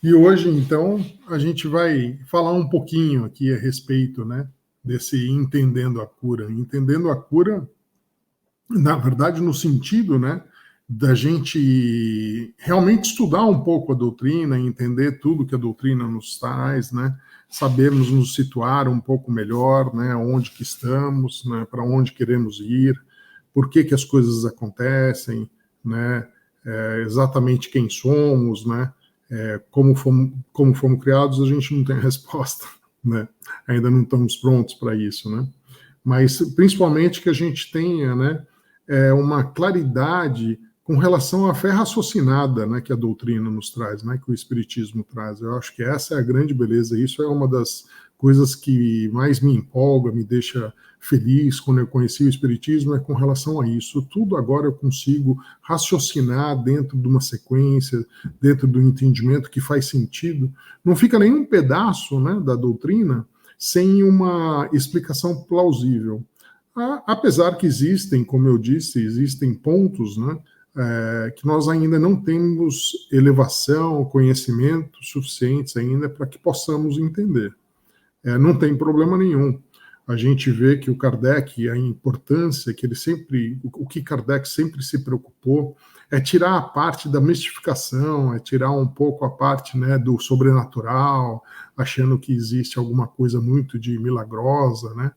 E hoje, então, a gente vai falar um pouquinho aqui a respeito, né, desse entendendo a cura. Entendendo a cura, na verdade, no sentido, né, da gente realmente estudar um pouco a doutrina, entender tudo que a doutrina nos traz, né, sabermos nos situar um pouco melhor, né, onde que estamos, né, para onde queremos ir, por que que as coisas acontecem, né, exatamente quem somos, né, como fomos criados, a gente não tem resposta, né, ainda não estamos prontos para isso, né, mas principalmente que a gente tenha, né, uma claridade com relação à fé raciocinada, né, que a doutrina nos traz, né, que o Espiritismo traz. Eu acho que essa é a grande beleza. Isso é uma das coisas que mais me empolga, me deixa feliz quando eu conheci o Espiritismo, é com relação a isso. Tudo agora eu consigo raciocinar dentro de uma sequência, dentro do entendimento que faz sentido. Não fica nenhum pedaço, né, da doutrina sem uma explicação plausível. Apesar que existem, como eu disse, existem pontos, né, que nós ainda não temos elevação, conhecimento suficientes ainda para que possamos entender. Não tem problema nenhum. A gente vê que o Kardec, a importância que ele sempre, o que Kardec sempre se preocupou, é tirar a parte da mistificação, é tirar um pouco a parte, né, do sobrenatural, achando que existe alguma coisa muito de milagrosa, né?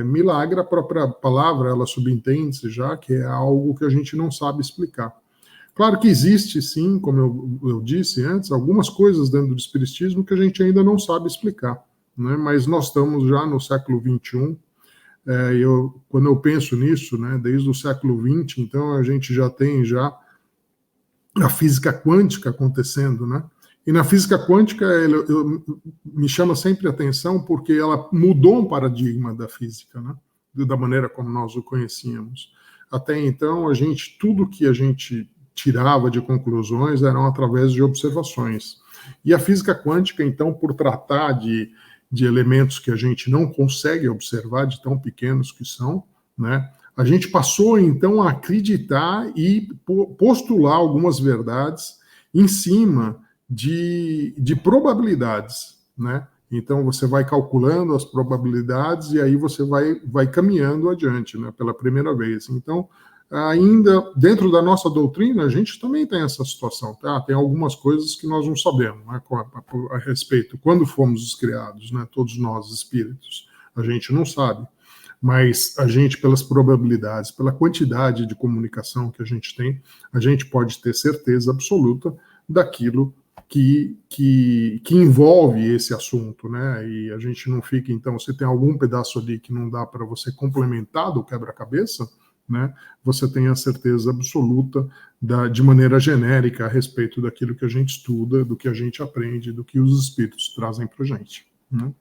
Milagre, a própria palavra, ela subentende-se já que é algo que a gente não sabe explicar. Claro que existe, sim, como eu disse antes, algumas coisas dentro do Espiritismo que a gente ainda não sabe explicar, né? Mas nós estamos já no século XXI. Quando eu penso nisso, né, desde o século XX, então a gente já tem a física quântica acontecendo, né? E na física quântica me chama sempre a atenção porque ela mudou um paradigma da física, né? Da maneira como nós o conhecíamos. Até então, tudo que a gente tirava de conclusões eram através de observações. E a física quântica, então, por tratar de elementos que a gente não consegue observar, de tão pequenos que são, né? A gente passou, então, a acreditar e postular algumas verdades em cima de probabilidades, né? Então, você vai calculando as probabilidades e aí você vai caminhando adiante, né, pela primeira vez. Então, ainda dentro da nossa doutrina, a gente também tem essa situação, tá? Tem algumas coisas que nós não sabemos, né, a respeito. Quando fomos criados, né, todos nós espíritos, a gente não sabe. Mas a gente, pelas probabilidades, pela quantidade de comunicação que a gente tem, a gente pode ter certeza absoluta daquilo que envolve esse assunto, né? E a gente não fica, então, se tem algum pedaço ali que não dá para você complementar do quebra-cabeça, né? Você tem a certeza absoluta de maneira genérica a respeito daquilo que a gente estuda, do que a gente aprende, do que os espíritos trazem para a gente, né?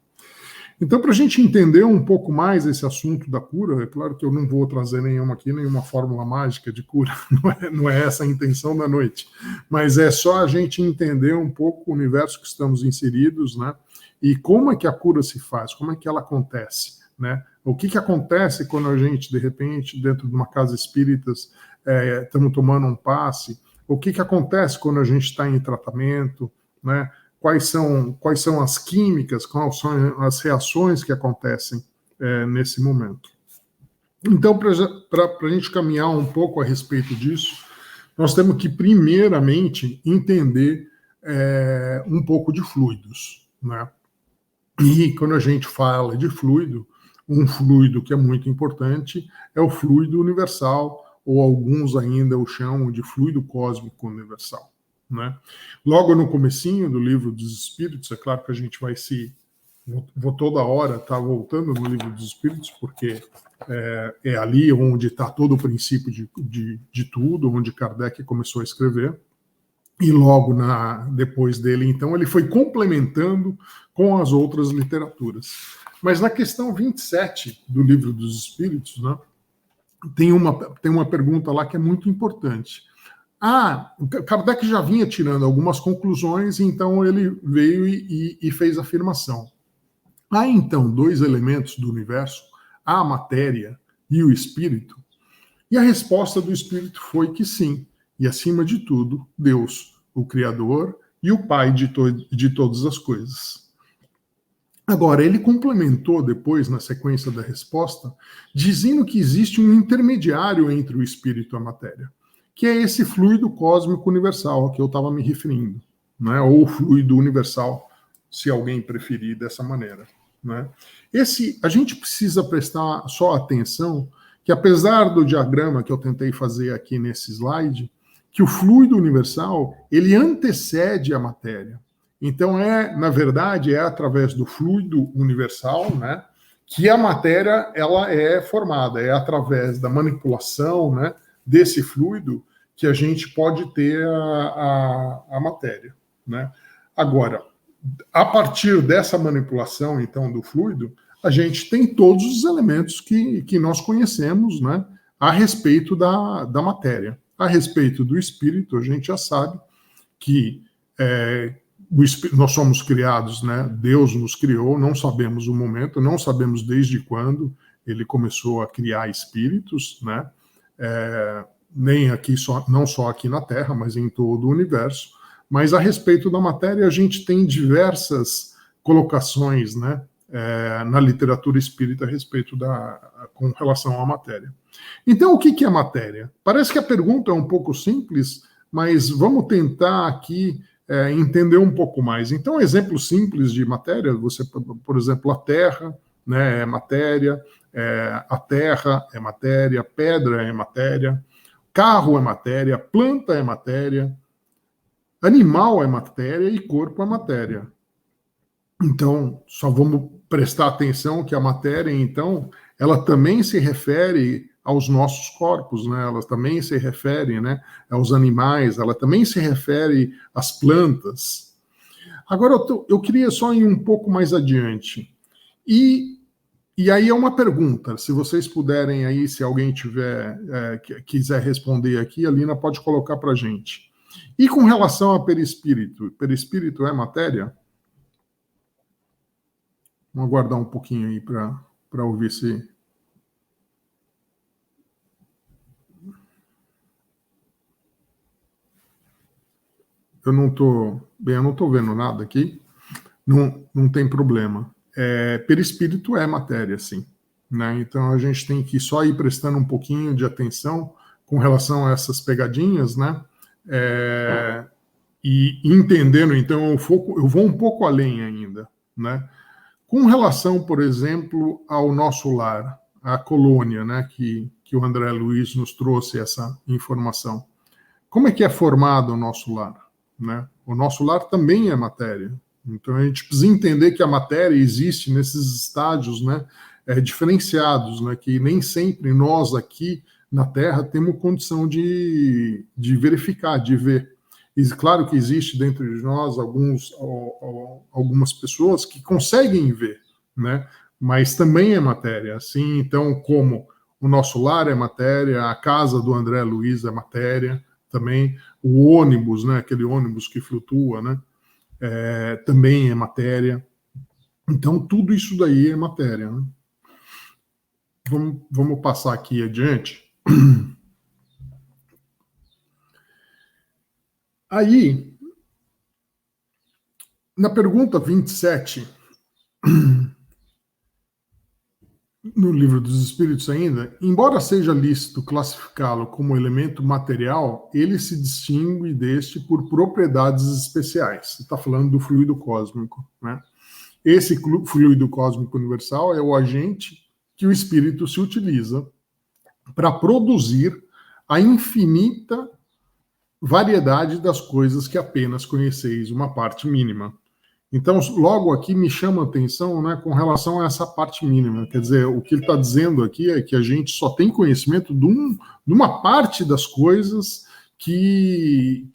Então, para a gente entender um pouco mais esse assunto da cura, é claro que eu não vou trazer nenhuma fórmula mágica de cura, não é essa a intenção da noite, mas é só a gente entender um pouco o universo que estamos inseridos, né? E como é que a cura se faz, como é que ela acontece, né? O que acontece quando a gente, de repente, dentro de uma casa espírita, estamos tomando um passe? O que acontece quando a gente está em tratamento, né? Quais são as químicas, quais são as reações que acontecem nesse momento. Então, para a gente caminhar um pouco a respeito disso, nós temos que, primeiramente, entender um pouco de fluidos, né? E quando a gente fala de fluido, um fluido que é muito importante é o fluido universal, ou alguns ainda o chamam de fluido cósmico universal, né? Logo no comecinho do Livro dos Espíritos, é claro que a gente vou toda hora estar voltando no Livro dos Espíritos, porque é ali onde está todo o princípio de tudo, onde Kardec começou a escrever. E logo depois dele, então, ele foi complementando com as outras literaturas. Mas na questão 27 do Livro dos Espíritos, né, tem uma pergunta lá que é muito importante. Kardec já vinha tirando algumas conclusões, então ele veio e fez a afirmação. Há, então, dois elementos do universo, a matéria e o espírito? E a resposta do espírito foi que sim. E, acima de tudo, Deus, o Criador, e o Pai de todas as coisas. Agora, ele complementou depois, na sequência da resposta, dizendo que existe um intermediário entre o espírito e a matéria, que é esse fluido cósmico universal a que eu estava me referindo, né? Ou fluido universal, se alguém preferir dessa maneira, né? A gente precisa prestar só atenção que, apesar do diagrama que eu tentei fazer aqui nesse slide, que o fluido universal, ele antecede a matéria. Então, na verdade, é através do fluido universal, né, que a matéria ela é formada, é através da manipulação, né, desse fluido que a gente pode ter a matéria, né? Agora, a partir dessa manipulação, então, do fluido, a gente tem todos os elementos que nós conhecemos, né, a respeito da matéria. A respeito do espírito, a gente já sabe que nós somos criados, né? Deus nos criou, não sabemos o momento, não sabemos desde quando ele começou a criar espíritos, né? Nem aqui não só aqui na Terra, mas em todo o universo. Mas a respeito da matéria, a gente tem diversas colocações, né? Na literatura espírita a respeito com relação à matéria. Então, o que é matéria? Parece que a pergunta é um pouco simples, mas vamos tentar aqui entender um pouco mais. Então, exemplos simples de matéria, por exemplo, a Terra, né, é matéria, a terra é matéria, pedra é matéria, carro é matéria, planta é matéria, animal é matéria e corpo é matéria. Então, só vamos prestar atenção que a matéria, então, ela também se refere aos nossos corpos, né? Ela também se refere, né, aos animais, ela também se refere às plantas. Agora, eu queria só ir um pouco mais adiante. E aí é uma pergunta, se vocês puderem aí, se alguém quiser responder aqui, a Lina pode colocar para a gente. E com relação a perispírito? Perispírito é matéria? Vamos aguardar um pouquinho aí para ouvir se... Eu não estou vendo nada aqui. Não tem problema. Perispírito é matéria, sim. Né? Então a gente tem que só ir prestando um pouquinho de atenção com relação a essas pegadinhas, né? E entendendo, então, eu vou um pouco além ainda, né? Com relação, por exemplo, ao nosso lar, a colônia, né, que o André Luiz nos trouxe essa informação. Como é que é formado o nosso lar? Né? O nosso lar também é matéria. Então a gente precisa entender que a matéria existe nesses estágios, né, diferenciados, né, que nem sempre nós aqui na Terra temos condição de verificar, de ver. E claro que existe dentro de nós algumas pessoas que conseguem ver, né? Mas também é matéria. Assim, então, como o nosso lar é matéria, a casa do André Luiz é matéria, também o ônibus, né? Aquele ônibus que flutua, né? Também é matéria. Então, tudo isso daí é matéria. Né? Vamos passar aqui adiante. Aí, na pergunta 27, no Livro dos Espíritos ainda, embora seja lícito classificá-lo como elemento material, ele se distingue deste por propriedades especiais. Você está falando do fluido cósmico, né? Esse fluido cósmico universal é o agente que o espírito se utiliza para produzir a infinita variedade das coisas que apenas conheceis uma parte mínima. Então, logo aqui me chama a atenção, né, com relação a essa parte mínima. Quer dizer, o que ele está dizendo aqui é que a gente só tem conhecimento de uma parte das coisas que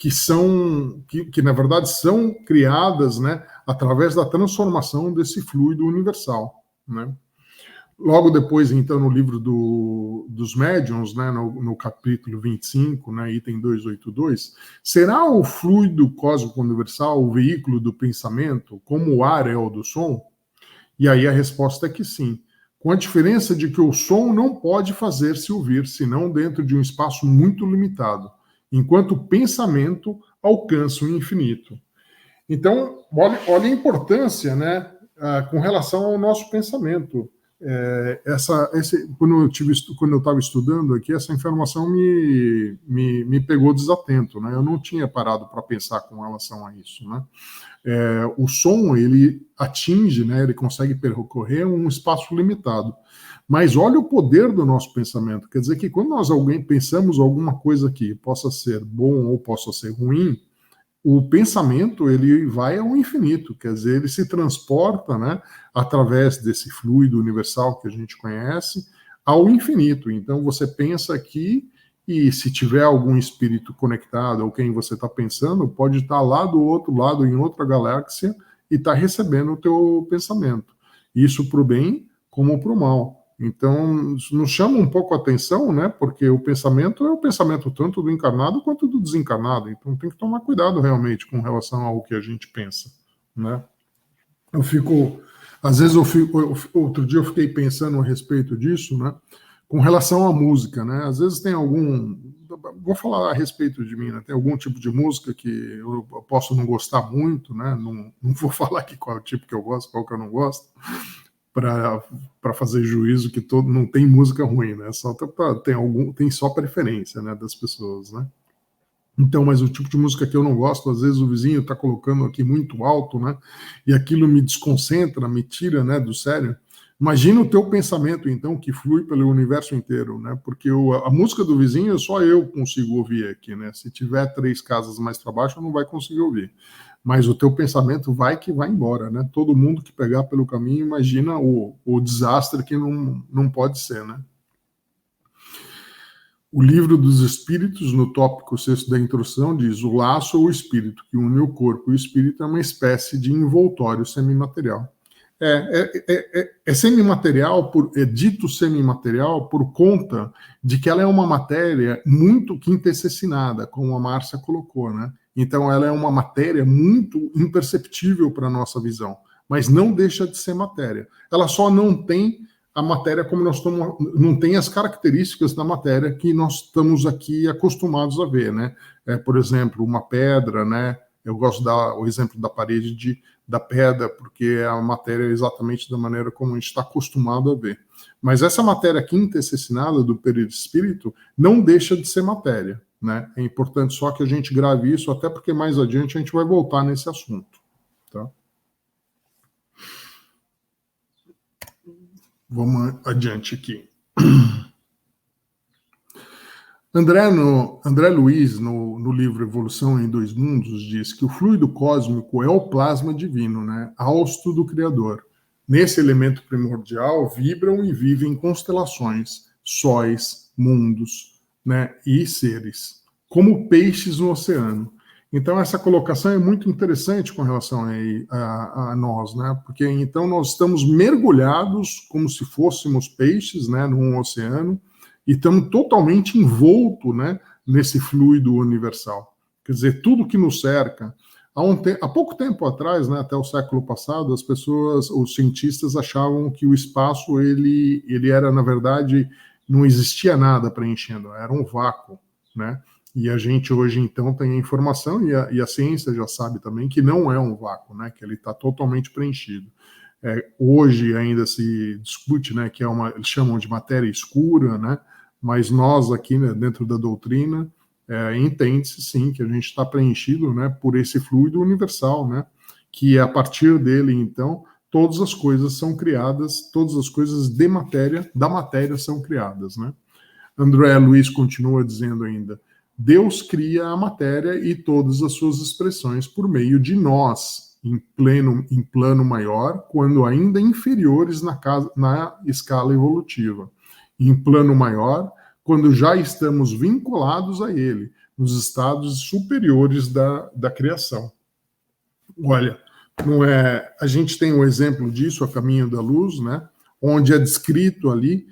na verdade são criadas, né, através da transformação desse fluido universal, né? Logo depois, então, no livro dos médiuns, né, no capítulo 25, né, item 282, será o fluido cósmico universal o veículo do pensamento, como o ar é o do som? E aí a resposta é que sim, com a diferença de que o som não pode fazer-se ouvir, senão dentro de um espaço muito limitado, enquanto o pensamento alcança o infinito. Então, olha a importância, né, com relação ao nosso pensamento. Quando eu estava estudando aqui, essa informação me pegou desatento, né? Eu não tinha parado para pensar com relação a isso, né? O som, ele atinge, né? Ele consegue percorrer um espaço limitado. Mas olha o poder do nosso pensamento. Quer dizer que quando nós pensamos alguma coisa que possa ser bom ou possa ser ruim, o pensamento ele vai ao infinito, quer dizer, ele se transporta, né, através desse fluido universal que a gente conhece, ao infinito. Então você pensa aqui e se tiver algum espírito conectado ou quem você está pensando, pode estar lá do outro lado, em outra galáxia, e está recebendo o teu pensamento. Isso para o bem como para o mal. Então, nos chama um pouco a atenção, né? Porque o pensamento é o pensamento tanto do encarnado quanto do desencarnado. Então, tem que tomar cuidado realmente com relação ao que a gente pensa, né? Às vezes outro dia eu fiquei pensando a respeito disso, né? Com relação à música, né? Às vezes tem vou falar a respeito de mim, né? Tem algum tipo de música que eu posso não gostar muito, né? Não vou falar aqui qual é o tipo que eu gosto, qual que eu não gosto, para fazer juízo que não tem música ruim, né? Tem só preferência, né, das pessoas, né? Então, mas o tipo de música que eu não gosto, às vezes o vizinho está colocando aqui muito alto, né? E aquilo me desconcentra, me tira, né, do sério. Imagina o teu pensamento, então, que flui pelo universo inteiro, né? Porque a música do vizinho só eu consigo ouvir aqui, né? Se tiver 3 casas mais para baixo, eu não vai conseguir ouvir. Mas o teu pensamento vai embora, né? Todo mundo que pegar pelo caminho, imagina o desastre que não pode ser, né? O Livro dos Espíritos, no tópico 6º da introdução, diz: o laço ou o espírito que une o corpo e o espírito é uma espécie de envoltório semimaterial. É semimaterial, é dito semimaterial por conta de que ela é uma matéria muito quintessencinada, como a Márcia colocou, né? Então ela é uma matéria muito imperceptível para a nossa visão, mas não deixa de ser matéria. Ela só não tem a matéria como não tem as características da matéria que nós estamos aqui acostumados a ver, né? Por exemplo, uma pedra, né? Eu gosto de dar o exemplo da parede da pedra, porque a matéria é exatamente da maneira como a gente está acostumado a ver. Mas essa matéria quintessencinada do perispírito não deixa de ser matéria, né? É importante só que a gente grave isso, até porque mais adiante a gente vai voltar nesse assunto, tá? Vamos adiante aqui. André Luiz, no livro Evolução em Dois Mundos, diz que o fluido cósmico é o plasma divino, né? Hausto do Criador. Nesse elemento primordial vibram e vivem constelações, sóis, mundos, né? E seres, como peixes no oceano. Então essa colocação é muito interessante com relação a nós, né? Porque então nós estamos mergulhados como se fôssemos peixes, né? Num oceano, e estamos totalmente envolto, né, nesse fluido universal. Quer dizer, tudo que nos cerca. Há pouco tempo atrás, né, até o século passado, os cientistas achavam que o espaço ele era, na verdade, não existia nada preenchendo, era um vácuo, né? E a gente hoje, então, tem a informação e a ciência já sabe também que não é um vácuo, né, que ele está totalmente preenchido. Hoje ainda se discute, né, que eles chamam de matéria escura, né, mas nós aqui, né, dentro da doutrina, entende-se sim que a gente está preenchido, né, por esse fluido universal, né, que a partir dele, então, todas as coisas são criadas, todas as coisas da matéria são criadas, né. André Luiz continua dizendo ainda: Deus cria a matéria e todas as suas expressões por meio de nós, em plano maior, quando ainda inferiores na escala evolutiva. Em plano maior, quando já estamos vinculados a ele, nos estados superiores da criação. Olha, a gente tem um exemplo disso, a Caminho da Luz, né, onde é descrito ali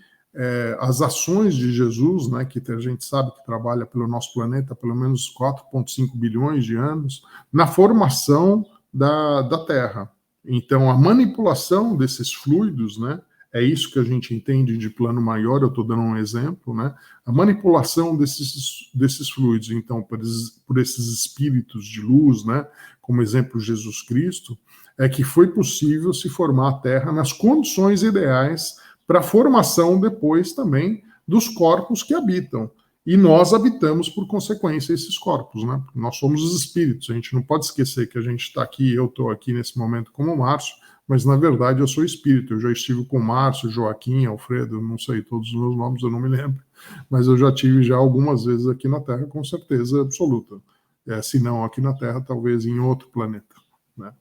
as ações de Jesus, né, que a gente sabe que trabalha pelo nosso planeta há pelo menos 4,5 bilhões de anos, na formação da Terra. Então, a manipulação desses fluidos, né, É isso que a gente entende de plano maior, eu estou dando um exemplo, né? A manipulação desses fluidos, então, por esses espíritos de luz, né? Como exemplo Jesus Cristo, é que foi possível se formar a Terra nas condições ideais para a formação depois também dos corpos que habitam. E nós habitamos, por consequência, esses corpos, né? Nós somos os espíritos, a gente não pode esquecer que a gente está aqui, eu estou aqui nesse momento como Márcio, mas na verdade eu sou espírito, eu já estive com Márcio, Joaquim, Alfredo, não sei todos os meus nomes, eu não me lembro, mas eu já tive já algumas vezes aqui na Terra, com certeza absoluta. Se não aqui na Terra, talvez em outro planeta, né?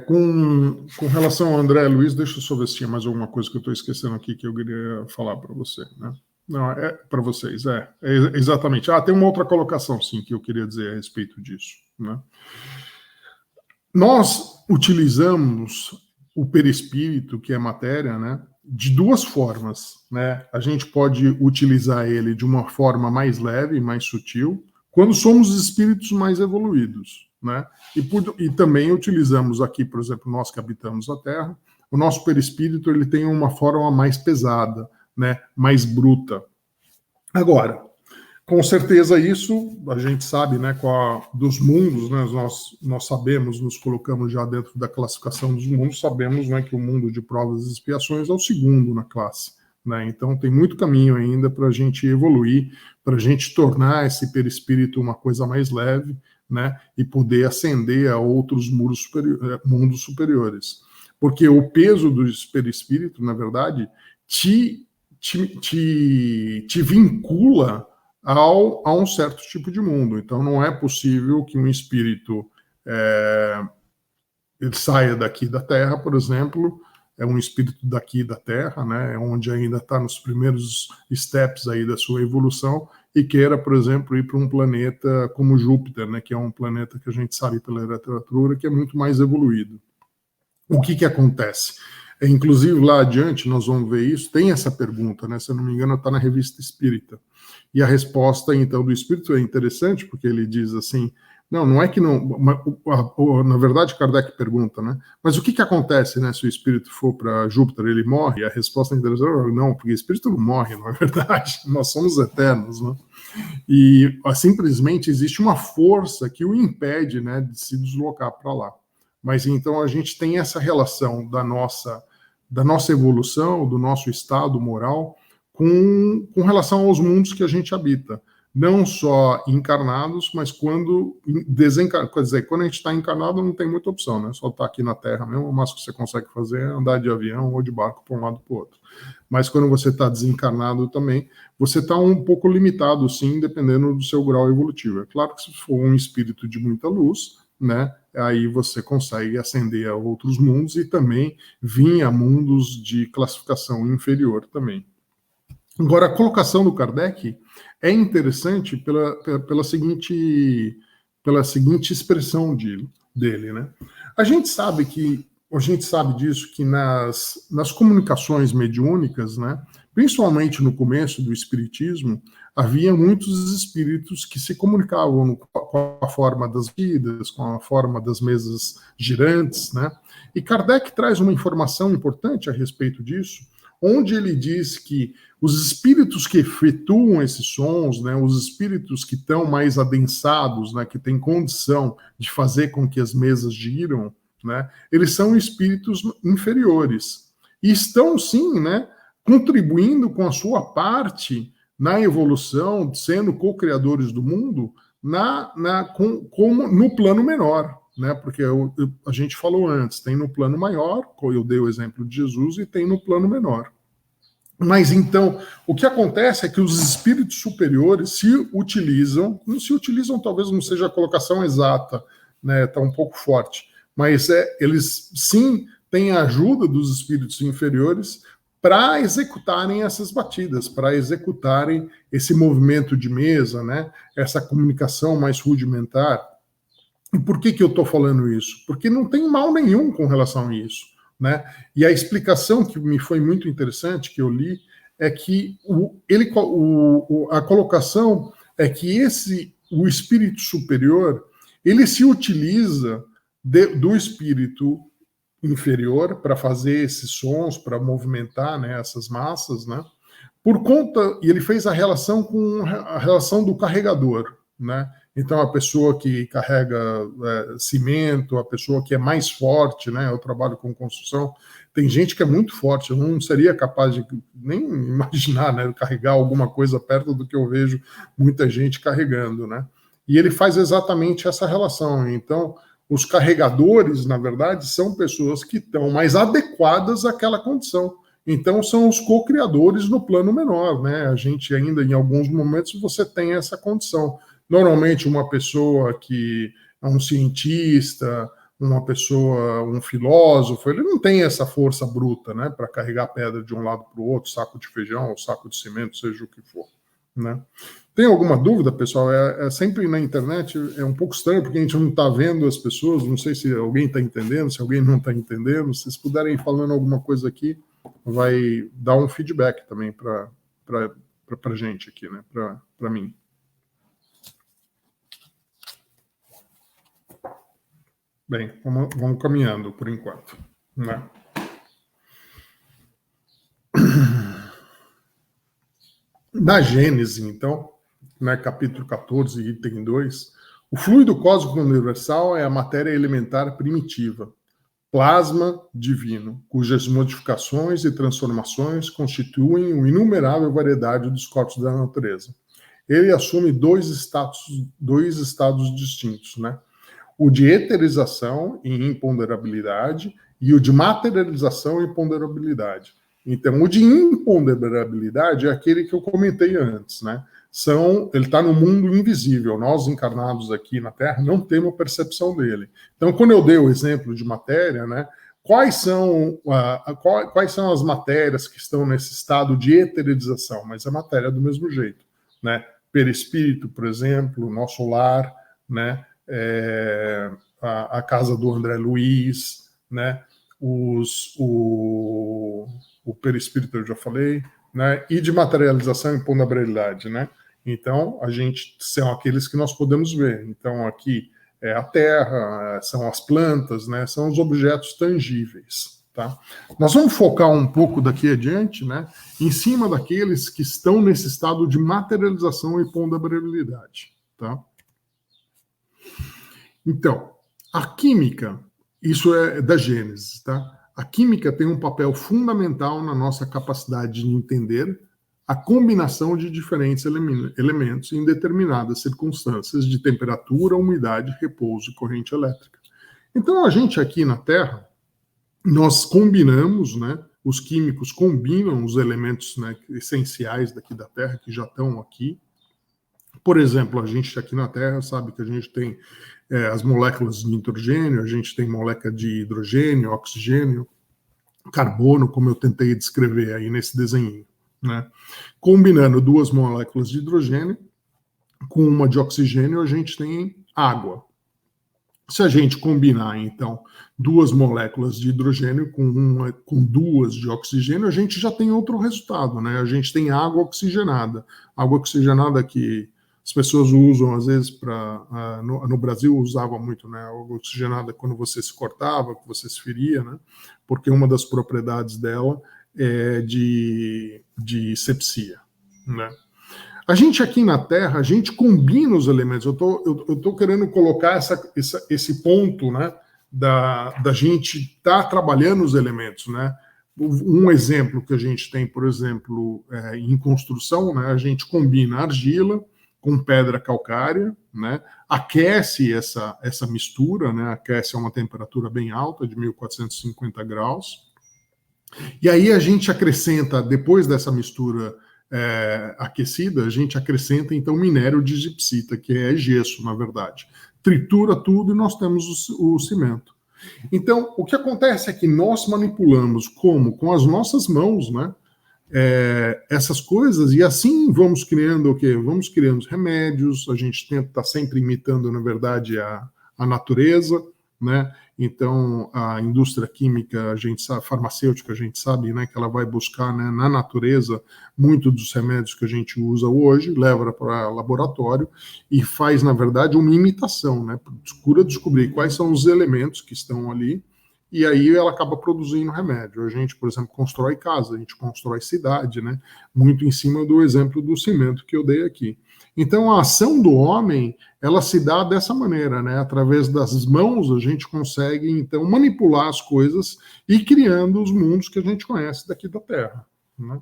Com relação ao André Luiz, deixa eu só ver se tinha mais alguma coisa que eu estou esquecendo aqui que eu queria falar para você, né? Não, para vocês, exatamente. Tem uma outra colocação, sim, que eu queria dizer a respeito disso, né? Nós utilizamos o perispírito, que é matéria, né, de duas formas, né? A gente pode utilizar ele de uma forma mais leve, mais sutil, quando somos espíritos mais evoluídos, né? E também utilizamos aqui, por exemplo, nós que habitamos a Terra, o nosso perispírito ele tem uma forma mais pesada, né, mais bruta. Agora, com certeza isso, a gente sabe, né, dos mundos, né, nós sabemos, nos colocamos já dentro da classificação dos mundos, sabemos, né, que o mundo de provas e expiações é o segundo na classe, né, então tem muito caminho ainda para a gente evoluir, para a gente tornar esse perispírito uma coisa mais leve, né, e poder ascender a outros mundos superiores. Porque o peso do perispírito, na verdade, te vincula a um certo tipo de mundo. Então, não é possível que um espírito ele saia daqui da Terra, por exemplo, é um espírito daqui da Terra, né, onde ainda está nos primeiros steps aí da sua evolução, e queira, por exemplo, ir para um planeta como Júpiter, né, que é um planeta que a gente sabe pela literatura que é muito mais evoluído. O que acontece? Inclusive, lá adiante, nós vamos ver isso, tem essa pergunta, né? Se eu não me engano, está na Revista Espírita. E a resposta, então, do Espírito é interessante, porque ele diz assim, não é que não... Na verdade, Kardec pergunta, né? Mas o que acontece, né, se o Espírito for para Júpiter, ele morre? E a resposta é interessante, não, porque o Espírito não morre, não é verdade? Nós somos eternos, né? E simplesmente existe uma força que o impede, né, de se deslocar para lá. Mas então a gente tem essa relação da nossa evolução, do nosso estado moral, com relação aos mundos que a gente habita. Não só encarnados, mas quando desencarnados. Quer dizer, quando a gente está encarnado não tem muita opção, né? Só estar aqui na Terra mesmo, o máximo que você consegue fazer é andar de avião ou de barco para um lado para o outro. Mas quando você está desencarnado também, você está um pouco limitado, sim, dependendo do seu grau evolutivo. É claro que se for um espírito de muita luz, né, aí você consegue ascender a outros mundos e também vir a mundos de classificação inferior também. Agora, a colocação do Kardec é interessante pela seguinte expressão dele, né? A gente sabe disso que nas comunicações mediúnicas, né, principalmente no começo do Espiritismo, havia muitos espíritos que se comunicavam com a forma das vidas, com a forma das mesas girantes, né? E Kardec traz uma informação importante a respeito disso, onde ele diz que os espíritos que efetuam esses sons, né, os espíritos que estão mais adensados, né, que têm condição de fazer com que as mesas giram, né, eles são espíritos inferiores. E estão, sim, né, contribuindo com a sua parte na evolução, sendo co-criadores do mundo, como no plano menor, né? Porque a gente falou antes, tem no plano maior, eu dei o exemplo de Jesus, e tem no plano menor. Mas então, o que acontece é que os espíritos superiores se utilizam talvez não seja a colocação exata, né? Está um pouco forte, mas eles sim têm a ajuda dos espíritos inferiores para executarem essas batidas, para executarem esse movimento de mesa, né? Essa comunicação mais rudimentar. E por que eu estou falando isso? Porque não tem mal nenhum com relação a isso, né? E a explicação que me foi muito interessante, que eu li, é que a colocação é que o espírito superior, ele se utiliza do espírito inferior para fazer esses sons, para movimentar, né, essas massas, né? Por conta, e ele fez a relação com a relação do carregador, né? Então, a pessoa que carrega cimento, a pessoa que é mais forte, né? Eu trabalho com construção, tem gente que é muito forte, eu não seria capaz de nem imaginar, né? Carregar alguma coisa perto do que eu vejo muita gente carregando, né? E ele faz exatamente essa relação. Então, os carregadores, na verdade, são pessoas que estão mais adequadas àquela condição. Então, são os co-criadores no plano menor, né? A gente ainda, em alguns momentos, você tem essa condição. Normalmente, uma pessoa que é um cientista, uma pessoa, um filósofo, ele não tem essa força bruta, né? Para carregar pedra de um lado para o outro, saco de feijão, ou saco de cimento, seja o que for, né? Tem alguma dúvida, pessoal? Sempre na internet é um pouco estranho, porque a gente não está vendo as pessoas, não sei se alguém está entendendo, se alguém não está entendendo. Se vocês puderem ir falando alguma coisa aqui, vai dar um feedback também para a gente aqui, né? Para mim. Bem, vamos caminhando por enquanto, né? Na Gênese, então, né, capítulo 14, item 2, o fluido cósmico universal é a matéria elementar primitiva, plasma divino, cujas modificações e transformações constituem uma inumerável variedade dos corpos da natureza. Ele assume dois estados distintos, né? O de eterização e imponderabilidade e o de materialização e ponderabilidade. Então, o de imponderabilidade é aquele que eu comentei antes, né? Ele está no mundo invisível. Nós, encarnados aqui na Terra, não temos percepção dele. Então, quando eu dei o exemplo de matéria, né? Quais são as matérias que estão nesse estado de eterização? Mas a matéria é do mesmo jeito, né? Perispírito, por exemplo, nosso lar, né? A casa do André Luiz, né? O perispírito eu já falei, né? E de materialização e ponderabilidade, né? Então, a gente são aqueles que nós podemos ver. Então, aqui é a terra, são as plantas, né? São os objetos tangíveis, tá? Nós vamos focar um pouco daqui adiante, né? Em cima daqueles que estão nesse estado de materialização e ponderabilidade, tá? Então, a química, isso é da Gênesis, tá? A química tem um papel fundamental na nossa capacidade de entender a combinação de diferentes elementos em determinadas circunstâncias de temperatura, umidade, repouso e corrente elétrica. Então, a gente aqui na Terra, nós combinamos, né? Os químicos combinam os elementos, né, essenciais daqui da Terra, que já estão aqui. Por exemplo, a gente aqui na Terra sabe que a gente tem as moléculas de nitrogênio, a gente tem molécula de hidrogênio, oxigênio, carbono, como eu tentei descrever aí nesse desenho, né? Combinando duas moléculas de hidrogênio com uma de oxigênio, a gente tem água. Se a gente combinar, então, duas moléculas de hidrogênio com duas de oxigênio, a gente já tem outro resultado, né? A gente tem água oxigenada. Água oxigenada que as pessoas usam, às vezes, no Brasil usava muito, né? Água oxigenada quando você se cortava, que você se feria, né? Porque uma das propriedades dela é de sepsia, né? A gente aqui na Terra, a gente combina os elementos. Eu tô querendo colocar esse ponto, né, da gente estar trabalhando os elementos, né? Um exemplo que a gente tem, por exemplo, em construção, né, a gente combina argila com pedra calcária, né? Aquece essa mistura, né? Aquece a uma temperatura bem alta, de 1450 graus. E aí a gente acrescenta, depois dessa mistura aquecida, a gente acrescenta então minério de gipsita, que é gesso, na verdade. Tritura tudo e nós temos o cimento. Então, o que acontece é que nós manipulamos com as nossas mãos, né? Essas coisas, e assim vamos criando o quê? Vamos criando remédios, a gente tenta estar sempre imitando, na verdade, a natureza, né? Então, a indústria química, a gente sabe, farmacêutica, a gente sabe, né, que ela vai buscar, né, na natureza muito dos remédios que a gente usa hoje, leva para laboratório e faz, na verdade, uma imitação, né? Procura descobrir quais são os elementos que estão ali e aí ela acaba produzindo remédio. A gente, por exemplo, constrói casa, a gente constrói cidade, né? Muito em cima do exemplo do cimento que eu dei aqui. Então, a ação do homem, ela se dá dessa maneira, né? Através das mãos, a gente consegue, então, manipular as coisas e criando os mundos que a gente conhece daqui da Terra, né?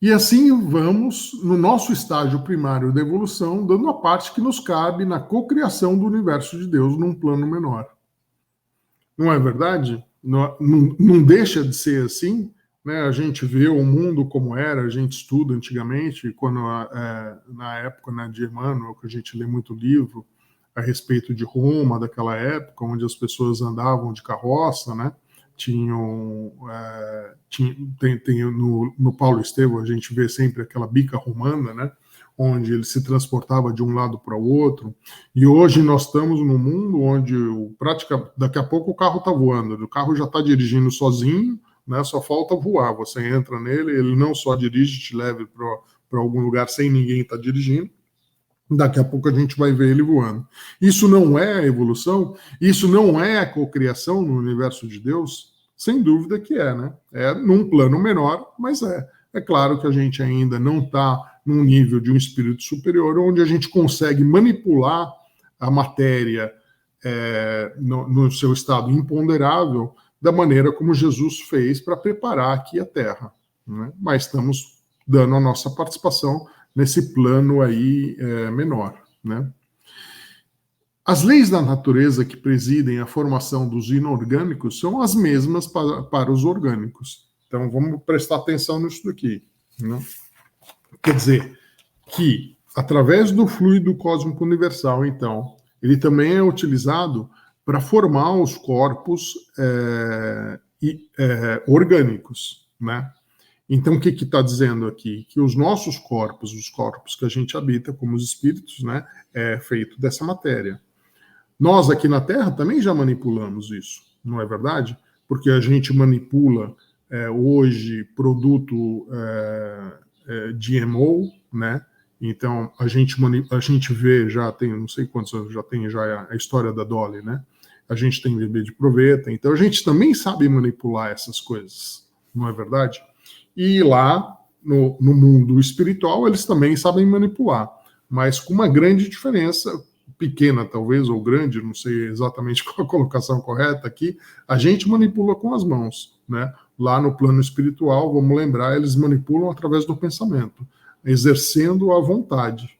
E assim vamos, no nosso estágio primário da evolução, dando a parte que nos cabe na cocriação do universo de Deus num plano menor. Não é verdade? Não deixa de ser assim, né? A gente vê o mundo como era, a gente estuda antigamente, quando na época, né, de Emmanuel, que a gente lê muito livro a respeito de Roma, daquela época, onde as pessoas andavam de carroça, né? Tem no Paulo Estevam, a gente vê sempre aquela bica romana, né? Onde ele se transportava de um lado para o outro. E hoje nós estamos num mundo onde daqui a pouco o carro está voando, o carro já está dirigindo sozinho, né? Só falta voar. Você entra nele, ele não só dirige, te leva para algum lugar sem ninguém estar dirigindo. Daqui a pouco a gente vai ver ele voando. Isso não é evolução? Isso não é a cocriação no universo de Deus? Sem dúvida que é, né? É num plano menor, mas é. É claro que a gente ainda não está num nível de um espírito superior, onde a gente consegue manipular a matéria no seu estado imponderável, da maneira como Jesus fez para preparar aqui a Terra, né? Mas estamos dando a nossa participação nesse plano aí menor, né? As leis da natureza que presidem a formação dos inorgânicos são as mesmas para os orgânicos. Então vamos prestar atenção nisso daqui, né? Quer dizer, que através do fluido cósmico universal, então, ele também é utilizado para formar os corpos orgânicos, né? Então, o que está dizendo aqui? Que os nossos corpos, os corpos que a gente habita como os espíritos, né, é feito dessa matéria. Nós aqui na Terra também já manipulamos isso, não é verdade? Porque a gente manipula hoje produto GMO, né? Então a gente vê, já tem não sei quantos anos, já tem já a história da Dolly, né? A gente tem bebê de proveta, então a gente também sabe manipular essas coisas, não é verdade? E lá no mundo espiritual eles também sabem manipular, mas com uma grande diferença, pequena talvez, ou grande, não sei exatamente qual a colocação correta aqui, a gente manipula com as mãos, né? Lá no plano espiritual, vamos lembrar, eles manipulam através do pensamento, exercendo a vontade.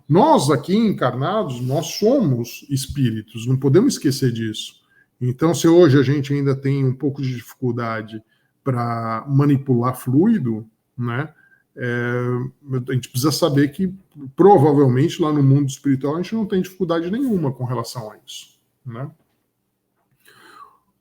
Nós aqui encarnados, nós somos espíritos, não podemos esquecer disso. Então, se hoje a gente ainda tem um pouco de dificuldade para manipular fluido, né? A gente precisa saber que provavelmente lá no mundo espiritual a gente não tem dificuldade nenhuma com relação a isso, né?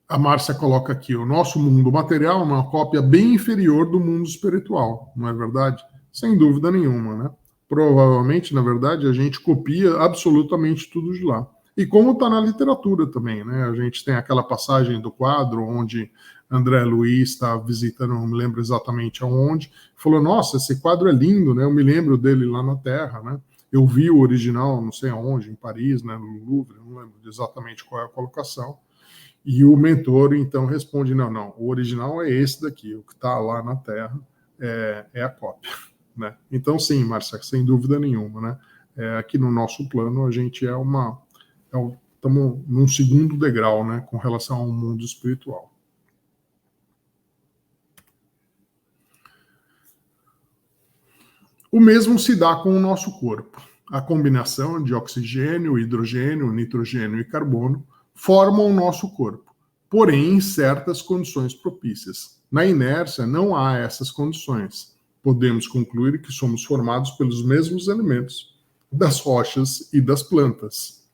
A Márcia coloca aqui, o nosso mundo material é uma cópia bem inferior do mundo espiritual, não é verdade? Sem dúvida nenhuma, né? Provavelmente, na verdade, a gente copia absolutamente tudo de lá. E como está na literatura também, né? A gente tem aquela passagem do quadro onde André Luiz está visitando, não me lembro exatamente aonde, falou, nossa, esse quadro é lindo, né? Eu me lembro dele lá na Terra, né? Eu vi o original, não sei aonde, em Paris, né? No Louvre, não lembro exatamente qual é a colocação. E o mentor, então, responde, não, o original é esse daqui, o que está lá na Terra é a cópia, né? Então, sim, Márcia, sem dúvida nenhuma, né? Aqui no nosso plano, a gente estamos num segundo degrau, né, com relação ao mundo espiritual. O mesmo se dá com o nosso corpo. A combinação de oxigênio, hidrogênio, nitrogênio e carbono formam o nosso corpo, porém em certas condições propícias. Na inércia não há essas condições. Podemos concluir que somos formados pelos mesmos elementos das rochas e das plantas.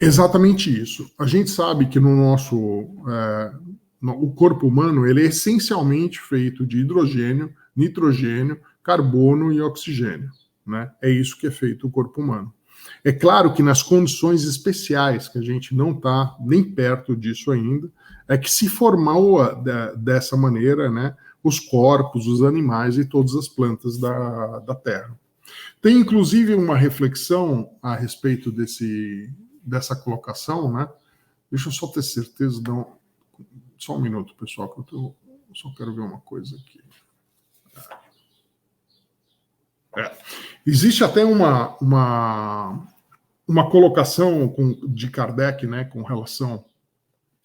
Exatamente isso. A gente sabe que no nosso o corpo humano ele é essencialmente feito de hidrogênio, nitrogênio, carbono e oxigênio, né? É isso que é feito o corpo humano. É claro que nas condições especiais, que a gente não está nem perto disso ainda, é que se formou dessa maneira, né, os corpos, os animais e todas as plantas da Terra. Tem, inclusive, uma reflexão a respeito dessa colocação, né? Deixa eu só ter certeza, só um minuto, pessoal, que eu só quero ver uma coisa aqui. Existe até uma colocação de Kardec, né, com relação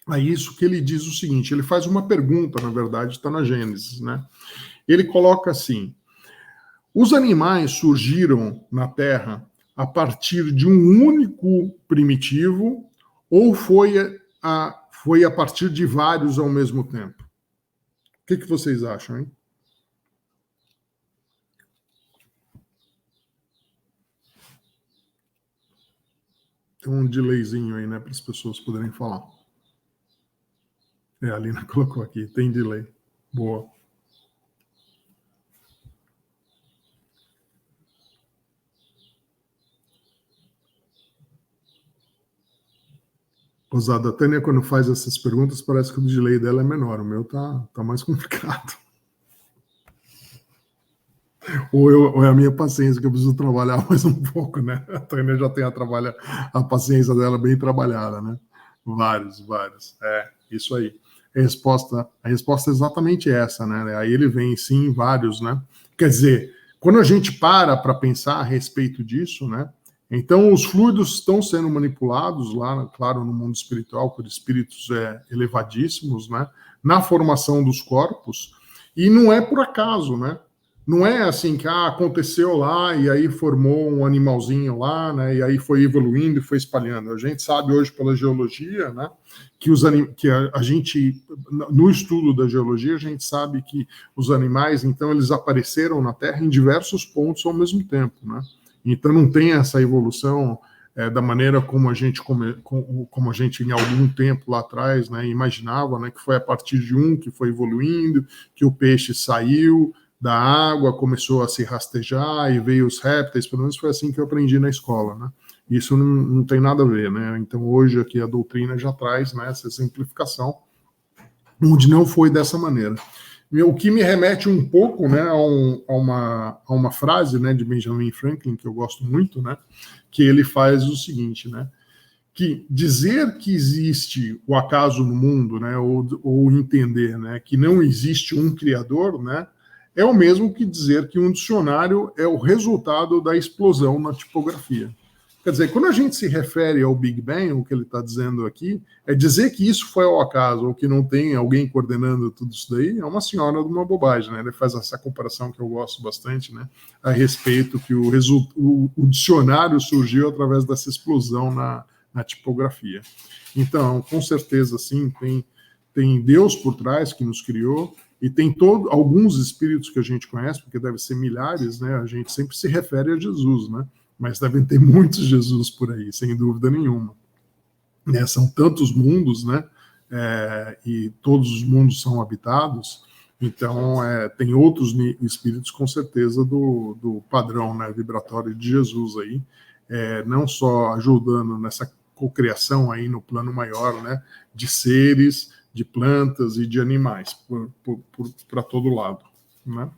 a isso, que ele diz o seguinte, ele faz uma pergunta, na verdade, está na Gênesis, né? Ele coloca assim, os animais surgiram na Terra a partir de um único primitivo ou foi a partir de vários ao mesmo tempo? O que vocês acham, hein? Tem um delayzinho aí, né, para as pessoas poderem falar. A Alina colocou aqui, tem delay. Boa. Rosada, a Tânia, quando faz essas perguntas, parece que o delay dela é menor. O meu tá mais complicado. Ou é a minha paciência, que eu preciso trabalhar mais um pouco, né? A Tânia já tem a paciência dela bem trabalhada, né? Vários. Isso aí. A resposta é exatamente essa, né? Aí ele vem, sim, vários, né? Quer dizer, quando a gente para pensar a respeito disso, né? Então, os fluidos estão sendo manipulados lá, claro, no mundo espiritual, por espíritos elevadíssimos, né? Na formação dos corpos, e não é por acaso, né? Não é assim que aconteceu lá e aí formou um animalzinho lá, né? E aí foi evoluindo e foi espalhando. A gente sabe hoje pela geologia, né? Que a gente, no estudo da geologia, a gente sabe que os animais, então, eles apareceram na Terra em diversos pontos ao mesmo tempo, né? Então não tem essa evolução da maneira como a gente em algum tempo lá atrás, né, imaginava, né, que foi a partir de que foi evoluindo, que o peixe saiu da água, começou a se rastejar e veio os répteis, pelo menos foi assim que eu aprendi na escola, né? Isso não tem nada a ver, né? Então hoje aqui a doutrina já traz, né, essa simplificação, onde não foi dessa maneira. O que me remete um pouco, né, a uma frase, né, de Benjamin Franklin, que eu gosto muito, né, que ele faz o seguinte, né, que dizer que existe o acaso no mundo, né, ou entender, né, que não existe um criador, né, é o mesmo que dizer que um dicionário é o resultado da explosão na tipografia. Quer dizer, quando a gente se refere ao Big Bang, o que ele está dizendo aqui, é dizer que isso foi ao acaso, ou que não tem alguém coordenando tudo isso daí, é uma senhora de uma bobagem, né? Ele faz essa comparação que eu gosto bastante, né? A respeito que o dicionário surgiu através dessa explosão na tipografia. Então, com certeza, sim, tem Deus por trás que nos criou, e tem alguns espíritos que a gente conhece, porque deve ser milhares, né? A gente sempre se refere a Jesus, né? Mas devem ter muitos Jesus por aí, sem dúvida nenhuma. Né? São tantos mundos, né? E todos os mundos são habitados, então tem outros espíritos com certeza do padrão, né, vibratório de Jesus aí, não só ajudando nessa cocriação aí no plano maior, né, de seres, de plantas e de animais para todo lado, né?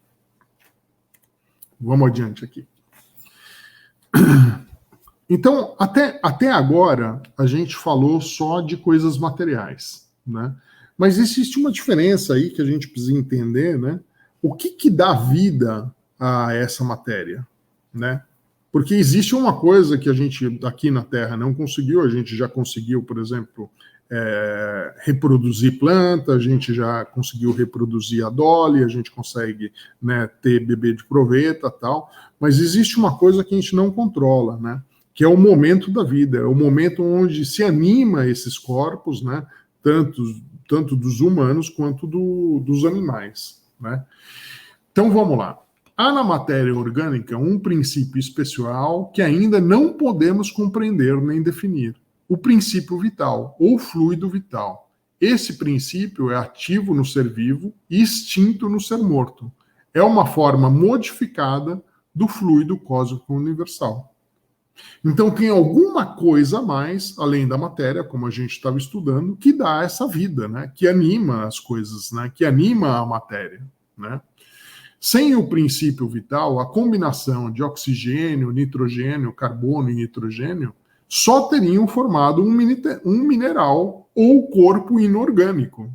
Vamos adiante aqui. Então, até agora, a gente falou só de coisas materiais, né? Mas existe uma diferença aí que a gente precisa entender, né? O que dá vida a essa matéria, né? Porque existe uma coisa que a gente aqui na Terra não conseguiu, a gente já conseguiu, por exemplo, reproduzir planta, a gente já conseguiu reproduzir a Dolly, a gente consegue, né, ter bebê de proveta, tal, mas existe uma coisa que a gente não controla, né, que é o momento da vida, é o momento onde se anima esses corpos, né, tanto dos humanos quanto dos animais, né. Então vamos lá. Há na matéria orgânica um princípio especial que ainda não podemos compreender nem definir. O princípio vital, ou fluido vital. Esse princípio é ativo no ser vivo e extinto no ser morto. É uma forma modificada do fluido cósmico universal. Então tem alguma coisa a mais, além da matéria, como a gente estava estudando, que dá essa vida, né? Que anima as coisas, né? Que anima a matéria, né? Sem o princípio vital, a combinação de oxigênio, nitrogênio, carbono e nitrogênio só teriam formado um mineral ou corpo inorgânico.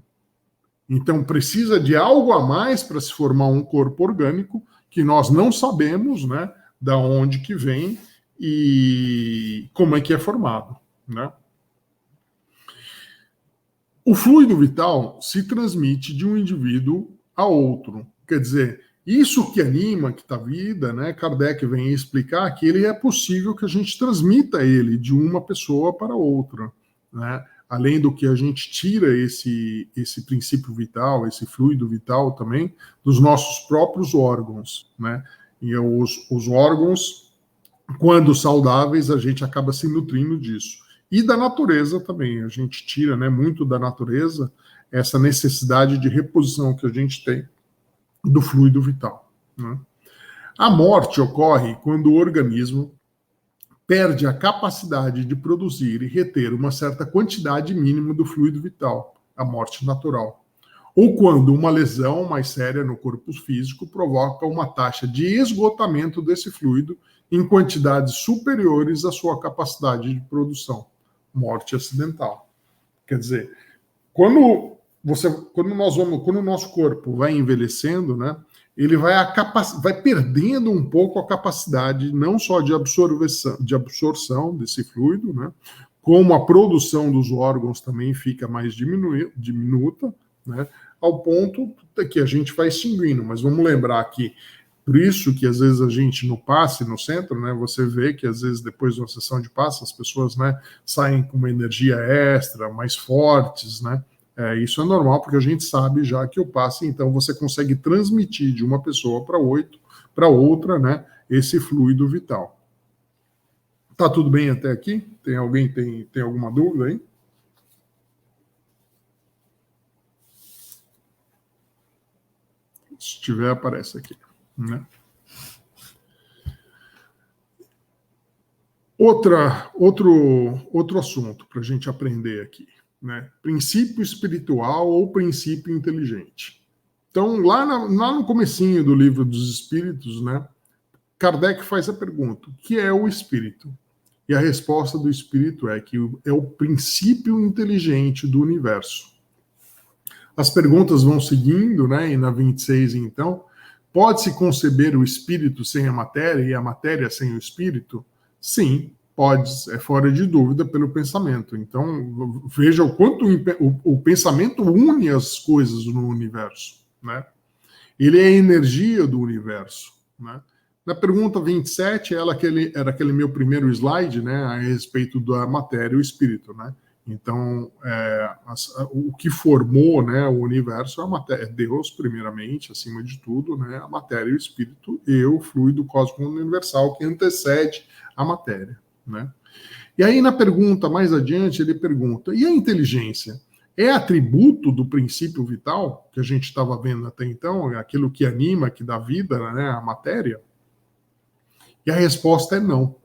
Então, precisa de algo a mais para se formar um corpo orgânico que nós não sabemos, né, da onde que vem e como é que é formado, né? O fluido vital se transmite de um indivíduo a outro. Quer dizer, isso que anima, que está vida, né? Kardec vem explicar que ele é possível que a gente transmita ele de uma pessoa para outra, né? Além do que a gente tira esse princípio vital, esse fluido vital também, dos nossos próprios órgãos, né? E os órgãos, quando saudáveis, a gente acaba se nutrindo disso. E da natureza também, a gente tira, né, muito da natureza essa necessidade de reposição que a gente tem do fluido vital, né? A morte ocorre quando o organismo perde a capacidade de produzir e reter uma certa quantidade mínima do fluido vital, a morte natural. Ou quando uma lesão mais séria no corpo físico provoca uma taxa de esgotamento desse fluido em quantidades superiores à sua capacidade de produção, morte acidental. Quer dizer, quando o nosso corpo vai envelhecendo, né, ele vai perdendo um pouco a capacidade não só de absorção desse fluido, né, como a produção dos órgãos também fica mais diminuta, né, ao ponto que a gente vai extinguindo. Mas vamos lembrar que, por isso que às vezes a gente no passe, no centro, né, você vê que às vezes depois de uma sessão de passe as pessoas, né, saem com uma energia extra, mais fortes, né? Isso é normal, porque a gente sabe já que o passe, então, você consegue transmitir de uma pessoa para outra, né, esse fluido vital. Tá tudo bem até aqui? Tem alguém tem alguma dúvida aí? Se tiver, aparece aqui, né? Outro assunto para a gente aprender aqui, né? Princípio espiritual ou princípio inteligente. Então, lá no comecinho do Livro dos Espíritos, né, Kardec faz a pergunta: o que é o espírito? E a resposta do espírito é que é o princípio inteligente do universo. As perguntas vão seguindo, né, e na 26, então, pode-se conceber o espírito sem a matéria e a matéria sem o espírito? Sim, pode, é fora de dúvida pelo pensamento. Então, veja o quanto o pensamento une as coisas no universo, né? Ele é a energia do universo, né? Na pergunta 27, era aquele meu primeiro slide, né, a respeito da matéria e o espírito, né? Então, o que formou, né, o universo é Deus, primeiramente, acima de tudo, né, a matéria e o espírito, e o fluido cósmico universal que antecede a matéria, né? E aí, na pergunta mais adiante, ele pergunta: e a inteligência? É atributo do princípio vital, que a gente estava vendo até então, aquilo que anima, que dá vida, né, à matéria? E a resposta é não.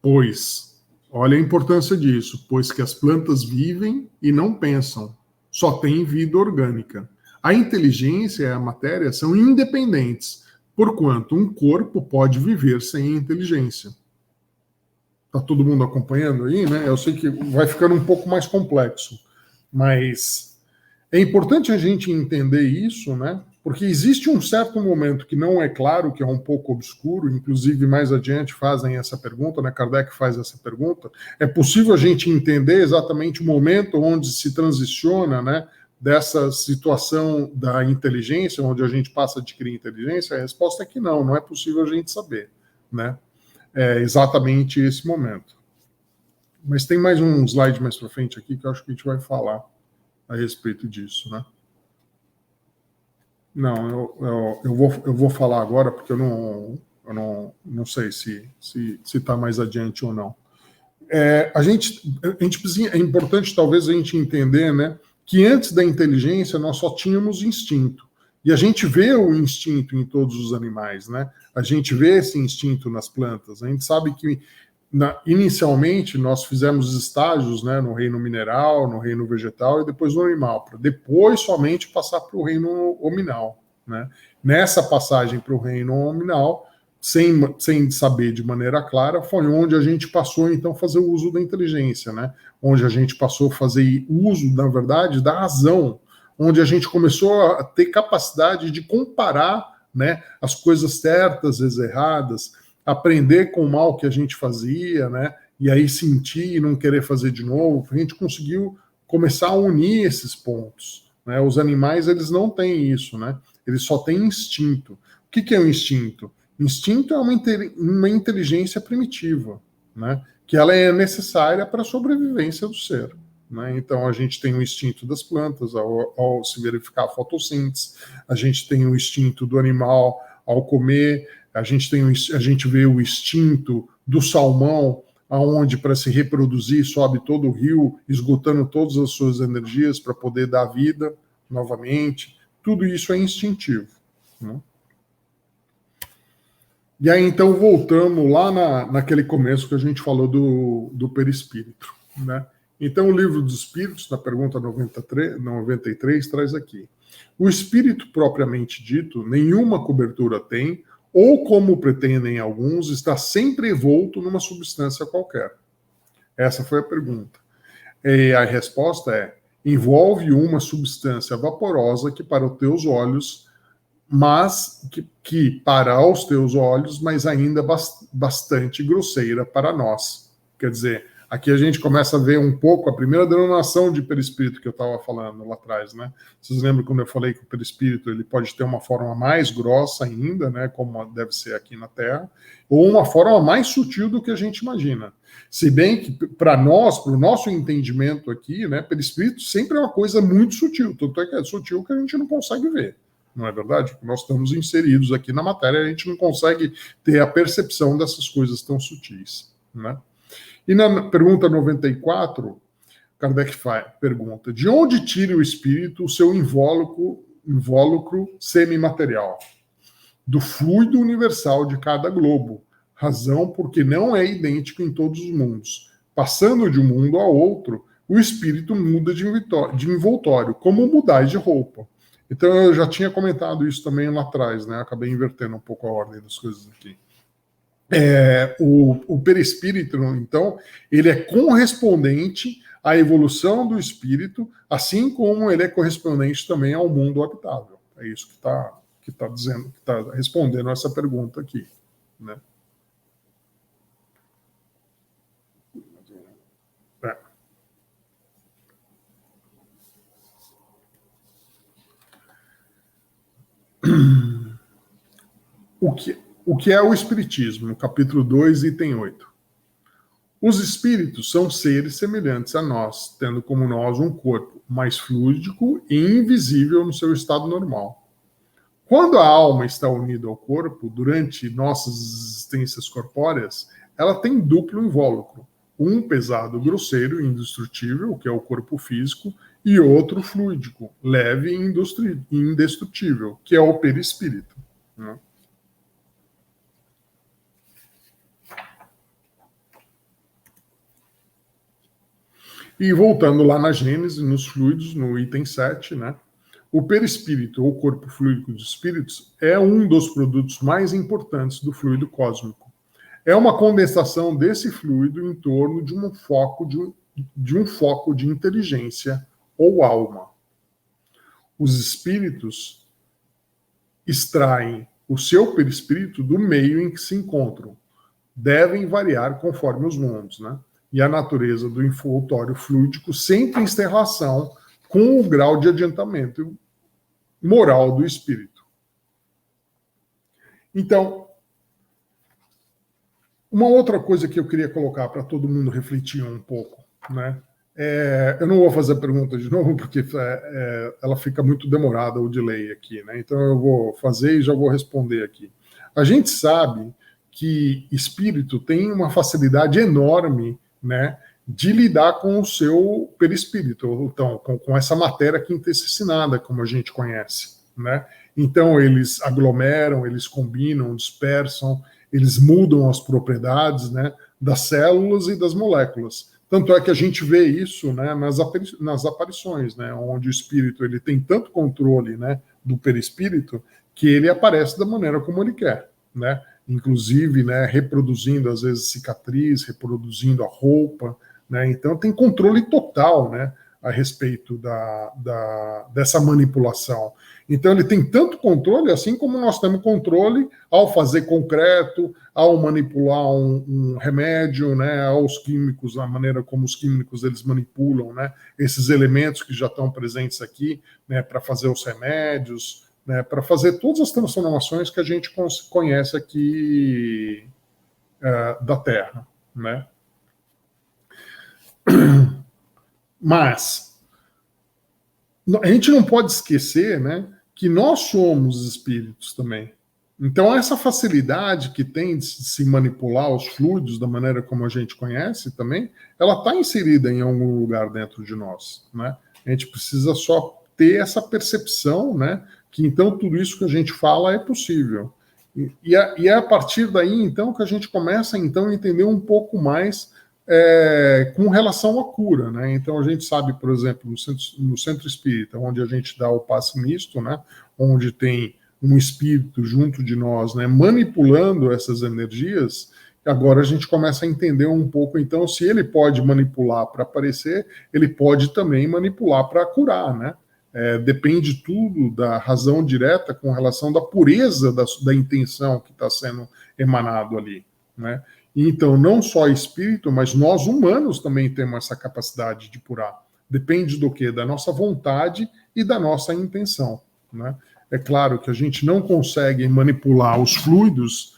Pois, olha a importância disso, pois que as plantas vivem e não pensam, só têm vida orgânica. A inteligência e a matéria são independentes, porquanto um corpo pode viver sem inteligência. Está todo mundo acompanhando aí, né? Eu sei que vai ficando um pouco mais complexo, mas é importante a gente entender isso, né? Porque existe um certo momento que não é claro, que é um pouco obscuro, inclusive mais adiante fazem essa pergunta, né? Kardec faz essa pergunta. É possível a gente entender exatamente o momento onde se transiciona, né, dessa situação da inteligência, onde a gente passa a adquirir inteligência? A resposta é que não é possível a gente saber, né? É exatamente esse momento. Mas tem mais um slide mais para frente aqui que eu acho que a gente vai falar a respeito disso, né? Não, eu vou falar agora porque eu não sei se está mais adiante ou não. A gente precisa, é importante talvez a gente entender, né, que antes da inteligência nós só tínhamos instinto. E a gente vê o instinto em todos os animais, né? A gente vê esse instinto nas plantas. A gente sabe que inicialmente nós fizemos estágios, né, no reino mineral, no reino vegetal e depois no animal, para depois somente passar para o reino hominal, né? Nessa passagem para o reino nominal, sem saber de maneira clara, foi onde a gente passou, então, a fazer o uso da inteligência, né? Onde a gente passou a fazer uso, na verdade, da razão, onde a gente começou a ter capacidade de comparar, né, as coisas certas, as erradas, aprender com o mal que a gente fazia, né? E aí sentir e não querer fazer de novo. A gente conseguiu começar a unir esses pontos, né? Os animais, eles não têm isso, né? Eles só têm instinto. O que é o instinto? Instinto é uma inteligência primitiva, né? Que ela é necessária para a sobrevivência do ser. Né? Então, a gente tem o instinto das plantas ao se verificar a fotossíntese, a gente tem o instinto do animal ao comer, a gente vê o instinto do salmão, aonde para se reproduzir sobe todo o rio, esgotando todas as suas energias para poder dar vida novamente. Tudo isso é instintivo. Né? E aí, então, voltamos lá naquele começo que a gente falou do perispírito. Né? Então, o Livro dos Espíritos, na pergunta 93, traz aqui. O espírito propriamente dito, nenhuma cobertura tem, ou, como pretendem alguns, está sempre envolto numa substância qualquer. Essa foi a pergunta. E a resposta é: envolve uma substância vaporosa que para os teus olhos, mas que para os teus olhos, mas ainda bastante grosseira para nós. Quer dizer, aqui a gente começa a ver um pouco a primeira denominação de perispírito que eu estava falando lá atrás, né? Vocês lembram quando eu falei que o perispírito ele pode ter uma forma mais grossa ainda, né? Como deve ser aqui na Terra, ou uma forma mais sutil do que a gente imagina. Se bem que para nós, para o nosso entendimento aqui, né? Perispírito sempre é uma coisa muito sutil, tanto é que é sutil que a gente não consegue ver. Não é verdade? Nós estamos inseridos aqui na matéria, a gente não consegue ter a percepção dessas coisas tão sutis, né? E na pergunta 94, Kardec pergunta: de onde tira o espírito o seu invólucro semimaterial? Do fluido universal de cada globo, razão porque não é idêntico em todos os mundos. Passando de um mundo a outro, o espírito muda de envoltório, como mudar de roupa. Então, eu já tinha comentado isso também lá atrás, né? Acabei invertendo um pouco a ordem das coisas aqui. O perispírito, então, ele é correspondente à evolução do espírito, assim como ele é correspondente também ao mundo habitável. É isso que está dizendo, que está respondendo essa pergunta aqui, né? O que é o Espiritismo? No capítulo 2, item 8. Os espíritos são seres semelhantes a nós, tendo como nós um corpo mais fluídico e invisível no seu estado normal. Quando a alma está unida ao corpo, durante nossas existências corpóreas, ela tem duplo invólucro. Um pesado, grosseiro e indestrutível, que é o corpo físico, e outro fluídico, leve e indestrutível, que é o perispírito. Né? E voltando lá na Gênese, nos fluidos, no item 7, né? O perispírito, ou corpo fluídico dos espíritos, é um dos produtos mais importantes do fluido cósmico. É uma condensação desse fluido em torno de um foco de inteligência ou alma. Os espíritos extraem o seu perispírito do meio em que se encontram. Devem variar conforme os mundos, né? E a natureza do envoltório fluídico sempre em relação com o grau de adiantamento moral do espírito. Então, uma outra coisa que eu queria colocar para todo mundo refletir um pouco, né? Eu não vou fazer a pergunta de novo, porque ela fica muito demorada, o delay aqui, né? Então eu vou fazer e já vou responder aqui. A gente sabe que espírito tem uma facilidade enorme, né, de lidar com o seu perispírito, então, com essa matéria quintessencinada, como a gente conhece, né? Então, eles aglomeram, eles combinam, dispersam, eles mudam as propriedades, né, das células e das moléculas. Tanto é que a gente vê isso, né, nas aparições, né, onde o espírito ele tem tanto controle, né, do perispírito, que ele aparece da maneira como ele quer, né? Inclusive, né, reproduzindo às vezes cicatriz, reproduzindo a roupa, né? Então tem controle total, né, a respeito dessa manipulação. Então ele tem tanto controle, assim como nós temos controle ao fazer concreto, ao manipular um remédio, né, aos químicos, a maneira como os químicos eles manipulam, né, esses elementos que já estão presentes aqui, né, para fazer os remédios, né, para fazer todas as transformações que a gente conhece aqui da Terra, né? Mas a gente não pode esquecer, né, que nós somos espíritos também. Então, essa facilidade que tem de se manipular os fluidos da maneira como a gente conhece também, ela está inserida em algum lugar dentro de nós, né? A gente precisa só ter essa percepção, né, que então tudo isso que a gente fala é possível. E é a partir daí, então, que a gente começa então, a entender um pouco mais com relação à cura, né? Então a gente sabe, por exemplo, no centro espírita, onde a gente dá o passe misto, né? Onde tem um espírito junto de nós, né? Manipulando essas energias, agora a gente começa a entender um pouco, então, se ele pode manipular para aparecer, ele pode também manipular para curar, né? Depende tudo da razão direta com relação da pureza da intenção que está sendo emanado ali, né? Então, não só espírito, mas nós humanos também temos essa capacidade de curar. Depende do quê? Da nossa vontade e da nossa intenção, né? É claro que a gente não consegue manipular os fluidos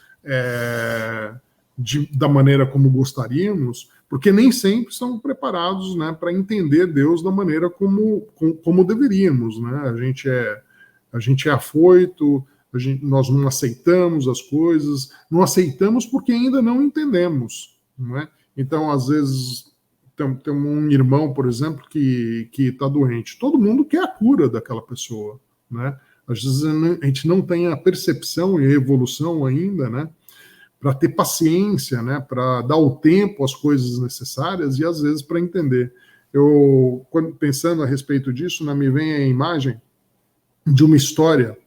da maneira como gostaríamos, porque nem sempre estamos preparados, né, para entender Deus da maneira como deveríamos, né? A gente é afoito, nós não aceitamos as coisas, não aceitamos porque ainda não entendemos, não é? Então, às vezes, tem um irmão, por exemplo, que está doente. Todo mundo quer a cura daquela pessoa, né? Às vezes a gente não tem a percepção e a evolução ainda, né, para ter paciência, né, para dar o tempo às coisas necessárias e, às vezes, para entender. Pensando a respeito disso, me vem a imagem de uma história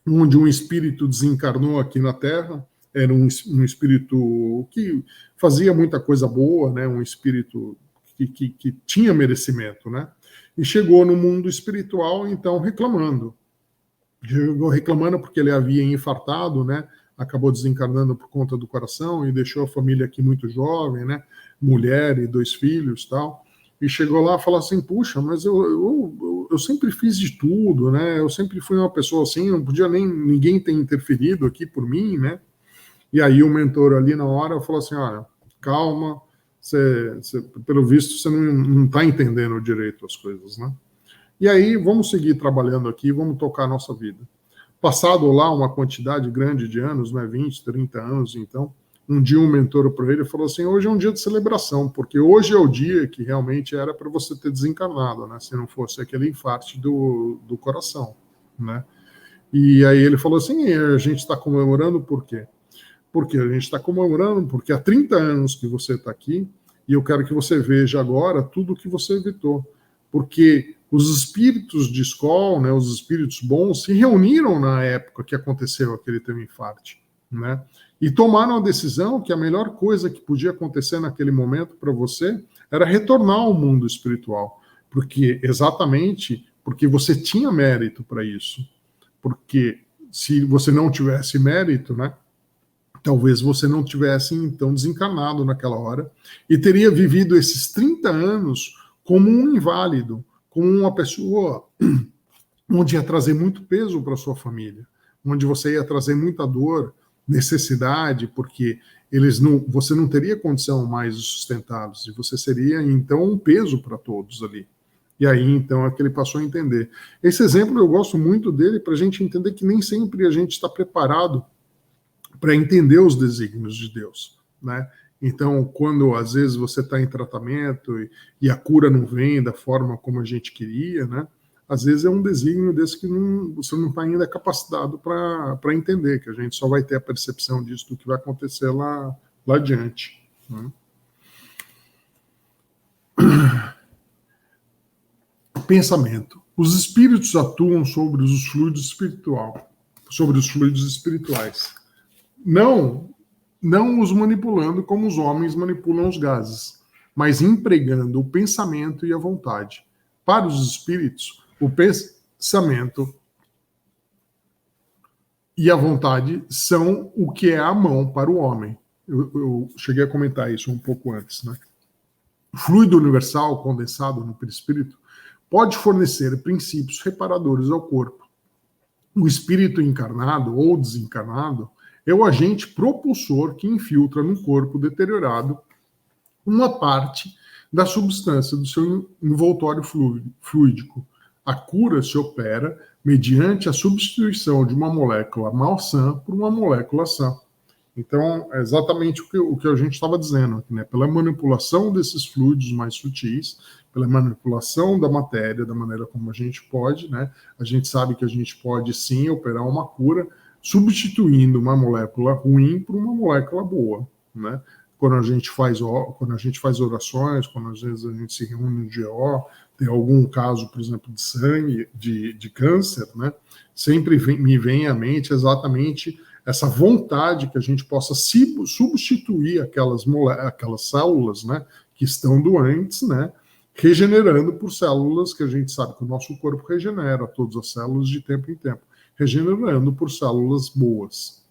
onde um espírito desencarnou aqui na Terra, era um espírito que fazia muita coisa boa, né? Um espírito que tinha merecimento, né? E chegou no mundo espiritual, então, reclamando. Chegou reclamando porque ele havia infartado, né? Acabou desencarnando por conta do coração e deixou a família aqui muito jovem, né? Mulher e 2 filhos, tal. E chegou lá e falou assim, puxa, mas eu sempre fiz de tudo, né? Eu sempre fui uma pessoa assim, não podia nem ninguém ter interferido aqui por mim, né? E aí o mentor ali na hora falou assim, olha, calma, pelo visto você não está entendendo direito as coisas, né? E aí vamos seguir trabalhando aqui, vamos tocar a nossa vida. Passado lá uma quantidade grande de anos, né? 20, 30 anos, então, um dia um mentor para ele falou assim, hoje é um dia de celebração, porque hoje é o dia que realmente era para você ter desencarnado, né? Se não fosse aquele infarte do coração, né? E aí ele falou assim, a gente está comemorando por quê? Porque a gente está comemorando porque há 30 anos que você está aqui e eu quero que você veja agora tudo o que você evitou. Porque os espíritos de escola, né, os espíritos bons, se reuniram na época que aconteceu aquele teu infarte, né? E tomaram a decisão que a melhor coisa que podia acontecer naquele momento para você era retornar ao mundo espiritual, exatamente porque você tinha mérito para isso. Porque se você não tivesse mérito, né, talvez você não tivesse então desencarnado naquela hora e teria vivido esses 30 anos como um inválido, como uma pessoa onde ia trazer muito peso para sua família, onde você ia trazer muita dor, necessidade, porque você não teria condição mais de sustentá-los, e você seria, então, um peso para todos ali. E aí, então, é que ele passou a entender. Esse exemplo eu gosto muito dele para a gente entender que nem sempre a gente está preparado para entender os desígnios de Deus, né? Então, quando às vezes você está em tratamento e a cura não vem da forma como a gente queria, né? Às vezes é um desígnio desse que você não está ainda capacitado para entender, que a gente só vai ter a percepção disso do que vai acontecer lá adiante, né? Pensamento. Os espíritos atuam sobre os fluidos espiritual. sobre os fluidos espirituais. Não os manipulando como os homens manipulam os gases, mas empregando o pensamento e a vontade. Para os espíritos, o pensamento e a vontade são o que é a mão para o homem. Eu cheguei a comentar isso um pouco antes, né? O fluido universal condensado no perispírito pode fornecer princípios reparadores ao corpo. O espírito encarnado ou desencarnado é o agente propulsor que infiltra no corpo deteriorado uma parte da substância do seu envoltório fluídico. A cura se opera mediante a substituição de uma molécula malsã por uma molécula sã. Então, é exatamente o que a gente estava dizendo aqui, né? Pela manipulação desses fluidos mais sutis, pela manipulação da matéria, da maneira como a gente pode, né? A gente sabe que a gente pode sim operar uma cura, substituindo uma molécula ruim por uma molécula boa, né? Quando a gente faz orações, quando às vezes a gente se reúne no GO, tem algum caso, por exemplo, de sangue, de câncer, né? Sempre me vem à mente exatamente essa vontade que a gente possa substituir aquelas células, né, que estão doentes, né, regenerando por células que a gente sabe que o nosso corpo regenera, todas as células de tempo em tempo, regenerando por células boas.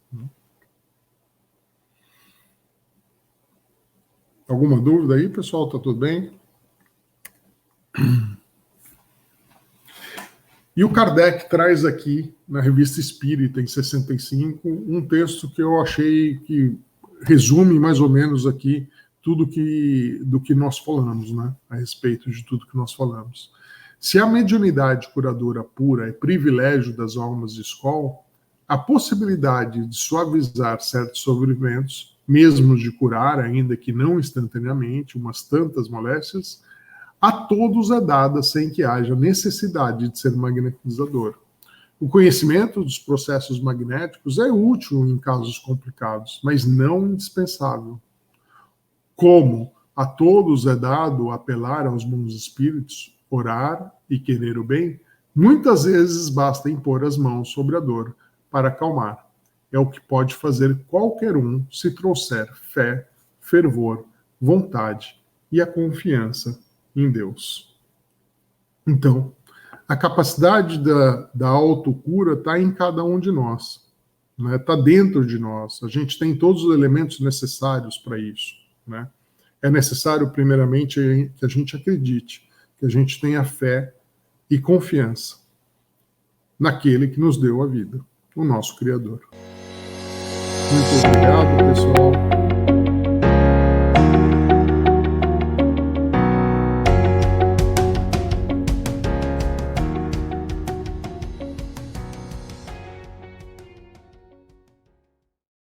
Alguma dúvida aí, pessoal? Tá tudo bem? E o Kardec traz aqui, na Revista Espírita, em 65, um texto que eu achei que resume mais ou menos aqui tudo do que nós falamos, né? A respeito de tudo que nós falamos. Se a mediunidade curadora pura é privilégio das almas de escola, a possibilidade de suavizar certos sofrimentos, mesmo de curar, ainda que não instantaneamente, umas tantas moléstias, a todos é dada sem que haja necessidade de ser magnetizador. O conhecimento dos processos magnéticos é útil em casos complicados, mas não indispensável. Como a todos é dado apelar aos bons espíritos, orar e querer o bem, muitas vezes basta impor as mãos sobre a dor para acalmar. É o que pode fazer qualquer um se trouxer fé, fervor, vontade e a confiança em Deus. Então, a capacidade da autocura está em cada um de nós, né? Está dentro de nós. A gente tem todos os elementos necessários para isso, né? É necessário, primeiramente, que a gente acredite, que a gente tenha fé e confiança naquele que nos deu a vida, o nosso Criador. Muito obrigado, pessoal.